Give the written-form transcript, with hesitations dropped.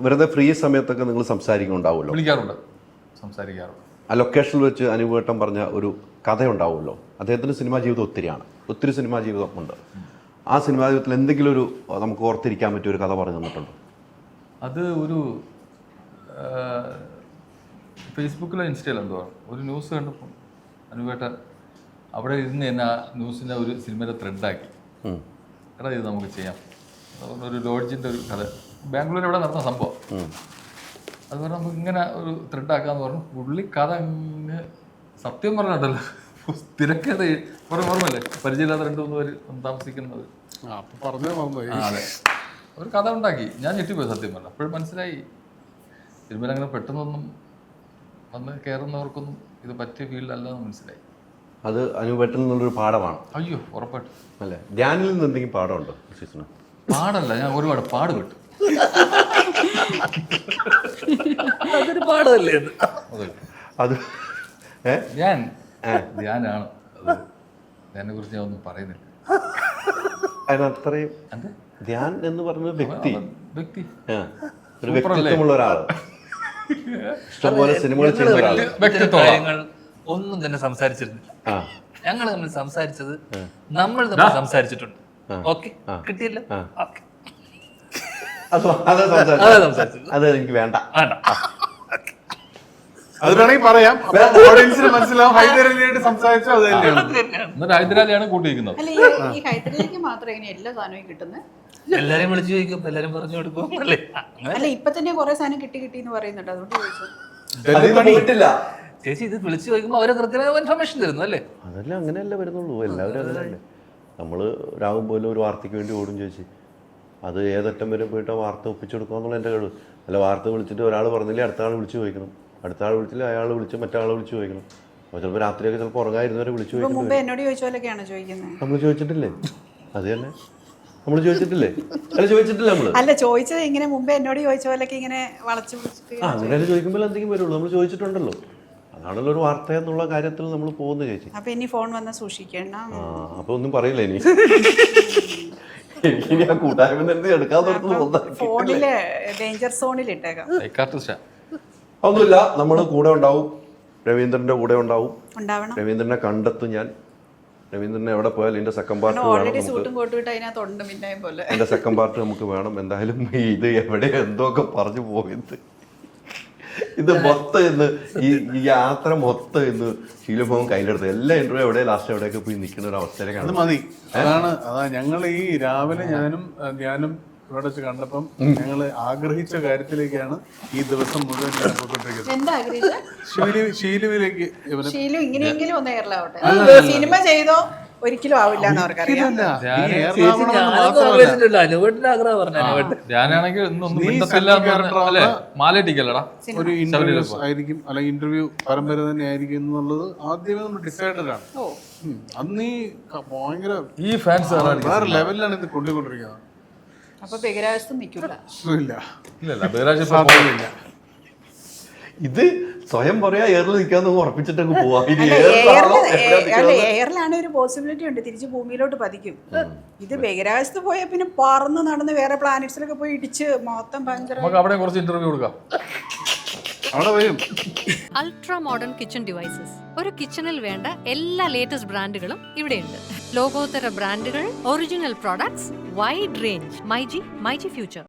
വെറുതെ ഫ്രീ സമയത്തൊക്കെ നിങ്ങൾ സംസാരിക്കുന്നുണ്ടാവുമല്ലോ? വിളിക്കാറുണ്ട്, സംസാരിക്കാറുണ്ട്. ആ ലൊക്കേഷനിൽ വെച്ച് അനുവേട്ടം പറഞ്ഞ ഒരു കഥയുണ്ടാവുമല്ലോ. അദ്ദേഹത്തിന് സിനിമാ ജീവിതം ഒത്തിരി സിനിമാ ജീവിതമുണ്ട്. ആ സിനിമാ ജീവിതത്തിൽ എന്തെങ്കിലും ഒരു നമുക്ക് ഓർത്തിരിക്കാൻ പറ്റിയ ഒരു കഥ പറഞ്ഞു തന്നിട്ടുണ്ടോ? അത് ഒരു ഫേസ്ബുക്കിലോ ഇൻസ്റ്റയിലോ എന്തോ ഒരു ന്യൂസ് കണ്ടപ്പോൾ അനുവേട്ടൻ അവിടെ ഇരുന്ന് തന്നെ ആ ന്യൂസിൻ്റെ ഒരു സിനിമയുടെ ത്രെഡാക്കി. എടാ ഇത് നമുക്ക് ചെയ്യാം, ഒരു ലോഡ്ജിൻ്റെ ഒരു കഥ, ബാംഗ്ലൂർ ഇവിടെ നടന്ന സംഭവം. അത് പറഞ്ഞാൽ നമുക്ക് ഇങ്ങനെ ഒരു ത്രെഡാക്കാന്ന് പറഞ്ഞു. പുള്ളി കഥ അങ്ങ് സത്യം പറഞ്ഞിട്ടല്ലോ, തിരക്കഥ ഓർമ്മല്ലേ, പരിചയമില്ലാത്ത 2-3 പേര് താമസിക്കുന്നത്. അതെ, ഒരു കഥ ഉണ്ടാക്കി. ഞാൻ ഞെട്ടിപ്പോയി സത്യം പറഞ്ഞ. അപ്പോഴും മനസ്സിലായി സിനിമയിൽ അങ്ങനെ പെട്ടെന്നൊന്നും വന്ന് കയറുന്നവർക്കൊന്നും ഇത് പറ്റിയ ഫീൽഡല്ലെന്ന് മനസ്സിലായി. അത് അനുവേട്ടനിൽ നിന്നുള്ളൊരു പാഠമാണ്. അയ്യോ ഉറപ്പായിട്ടും. അല്ലേ? ധ്യാനിൽ നിന്ന് എന്തെങ്കിലും പാഠമുണ്ടോ? പാടല്ല, ഞാൻ ഒരുപാട് പാട് കിട്ടും. അതൊരു പാടല്ലേ അത് ധ്യാനാണ്. ധ്യാനെ കുറിച്ച് ഞാൻ ഒന്നും പറയുന്നില്ല. അതിനത്രയും ധ്യാൻ എന്ന് പറഞ്ഞ വ്യക്തി ഒരു സൂപ്പറല്ലേ? വ്യക്തിത്വമുള്ള ഒരാള്, ഇഷ്ടംപോലെ സിനിമകൾ ചെയ്യുന്ന ഒരാള്. കാര്യങ്ങൾ ഒന്നും തന്നെ സംസാരിച്ചിരുന്നില്ല. ഞങ്ങൾ തമ്മിൽ സംസാരിച്ചത് നമ്മൾ തമ്മിൽ സംസാരിച്ചിട്ടുണ്ട്. ഓക്കെ, കിട്ടിയില്ല, ഓക്കെ, അത് എനിക്ക് വേണ്ട. അത് വേണമെങ്കിൽ പറയാം, ഓഡിയൻസിന് മനസ്സിലാവും. ഹൈദരാലിയായിട്ട് സംസാരിച്ചു അത് തന്നെയാണ്. എന്നിട്ട് ഹൈദരാലിയാണ് കൂട്ടിയിരിക്കുന്നത്. അല്ല, ഈ ഹൈദരാലിക്ക് മാത്രം ഇങ്ങനെ എല്ലാ സാധനവും കിട്ടുന്നത്? എല്ലാരെയും വിളിച്ചു ചോദിക്കും, എല്ലാരും പറഞ്ഞു കൊടുക്കും അല്ലേ? അല്ല, ഇപ്പൊ തന്നെ കുറെ സാധനം കിട്ടി എന്ന് പറയുന്നുണ്ട്, അതുകൊണ്ട് ചോദിച്ചു. ചേച്ചി ഇത് വിളിച്ചു ചോദിക്കുമ്പോൾ അവരെ കൃത്യമായ ഇൻഫർമേഷൻ തരുന്നു അല്ലേ? അതെല്ലാം അങ്ങനെയല്ല വരുന്നുള്ളൂ. എല്ലാവരും അങ്ങനെയല്ലേ. നമ്മള് രാവും പോലെ ഒരു വാർത്തയ്ക്ക് വേണ്ടി ഓടും ചോദിച്ചു, അത് ഏതറ്റം വരെ പോയിട്ട് ആ വാർത്ത ഒപ്പിച്ചു കൊടുക്കുക എന്നുള്ള എൻ്റെ കഴിവ്. അല്ല, വാർത്ത വിളിച്ചിട്ട് ഒരാൾ പറഞ്ഞില്ലേ അടുത്ത ആൾ വിളിച്ചു ചോദിക്കണം, അടുത്ത ആൾ വിളിച്ചില്ല അയാൾ വിളിച്ച് മറ്റാളെ വിളിച്ചു ചോദിക്കണം. അപ്പോൾ ചിലപ്പോൾ രാത്രിയൊക്കെ ചിലപ്പോൾ ഉറങ്ങായിരുന്നവരെ വിളിച്ചു ചോദിക്കണം. മുമ്പ് എന്നോട് ചോദിച്ച പോലെയൊക്കെയാണ് ചോദിക്കുന്നത്. നമ്മൾ ചോദിച്ചിട്ടില്ലേ? അത് തന്നെ നമ്മൾ ചോദിച്ചിട്ടില്ലേ? അല്ല, ചോദിച്ചിട്ടില്ല നമ്മള്. അല്ല, ചോദിച്ചത് ഇങ്ങനെ മുമ്പേ എന്നോട് ചോദിച്ച പോലെയൊക്കെ ഇങ്ങനെ വളച്ചു അങ്ങനെ ചോദിക്കുമ്പോൾ എന്തെങ്കിലും വരുള്ളൂ. നമ്മൾ ചോദിച്ചിട്ടുണ്ടല്ലോ, അതാണല്ലോ ഒരു വാർത്ത എന്നുള്ള കാര്യത്തിൽ നമ്മൾ പോകുന്ന ചേച്ചി. അപ്പൊ ഇനി ഫോൺ വന്ന് സൂക്ഷിക്കണം. അപ്പൊ ഒന്നും പറയില്ല ഇനി. എനിക്കിനി ആ കൂട്ടായ്മ തന്നെ എടുക്കാൻ ഫോണില് ഡേഞ്ചർ സോണിൽ ഇട്ടേക്കാം. ഒന്നുമില്ല, നമ്മൾ കൂടെ ഉണ്ടാവും, രവീന്ദ്രന്റെ കൂടെ ഉണ്ടാവും. ഉണ്ടാവണം. രവീന്ദ്രനെ കണ്ടെത്തും ഞാൻ. രവീന്ദ്രനെ എവിടെ പോയാലും എന്റെ സെക്കൻഡ് പാർട്ട് ഓൾറെഡി സൂട്ടും കോട്ടും ഇട്ട് അതിനകത്തുണ്ട് മിന്നായം പോലെ. എന്റെ സെക്കൻഡ് പാർട്ട് നമുക്ക് വേണം. എന്തായാലും ഇത് എവിടെ എന്തൊക്കെ പറഞ്ഞു പോയത്, ഇത് മൊത്തം ഇന്ന് ഈ യാത്ര മൊത്തം ഇന്ന് ശീലഭവൻ കയ്യിലെടുത്ത് എല്ലാ ഇന്റർവ്യൂ എവിടെ ലാസ്റ്റ് എവിടെയൊക്കെ പോയി നിൽക്കുന്ന ഒരു അവസ്ഥയിലേക്കാണ്. അത് മതി. അതാ ഞങ്ങൾ ഈ രാവിലെ ഞാനും ഇവിടെ വെച്ച് കണ്ടപ്പം ഞങ്ങള് ആഗ്രഹിച്ച കാര്യത്തിലേക്കാണ് ഈ ദിവസം മുഴുവൻ പോയിക്കൊണ്ടിരിക്കുന്നത്. ഷീലുവിലേക്ക് ഇങ്ങനെയെങ്കിലും ഒന്ന് എയർലാവട്ടെ. സിനിമ ചെയ്തോ ഒരിക്കലും ആവില്ല എന്ന് അവർക്കറിയാം. ഒരു ഇന്റർവ്യൂ ആയിരിക്കും, അല്ലെങ്കിൽ ഇന്റർവ്യൂ പരമ്പര തന്നെ ആയിരിക്കും എന്നുള്ളത് ആദ്യമേ നമ്മൾ ഡിസൈഡഡ് ആണ്. അന്ന് ഈ ഭയങ്കര ഈ ഫാൻസ് വേറെ ലെവലിലാണ് ഇത് കൊണ്ടുകൊണ്ടിരിക്കുന്നത്. അപ്പൊ ബഹിരാകാശത്തും നിൽക്കില്ല. ഇത് സ്വയം പറയാ എയറിൽ നിൽക്കാന്ന് ഉറപ്പിച്ചിട്ടങ്ങ് പോവാ. എയറിലാണ് ഒരു പോസിബിലിറ്റി ഉണ്ട്, തിരിച്ച് ഭൂമിയിലോട്ട് പതിക്കും. ഇത് ബഹിരാകാശത്ത് പോയാൽ പിന്നെ പറന്ന് നടന്ന് വേറെ പ്ലാനറ്റ്സിലൊക്കെ പോയി ഇടിച്ച് മൊത്തം ഭയങ്കര. അവിടെ കുറച്ച് ഇന്റർവ്യൂ കൊടുക്കാം. Ultra modern kitchen devices. ഒരു കിച്ചണിൽ വേണ്ട എല്ലാ ലേറ്റസ്റ്റ് ബ്രാൻഡുകളും ഇവിടെയുണ്ട്. ലോകോത്തര ബ്രാൻഡുകൾ, original products, wide range. MyG future.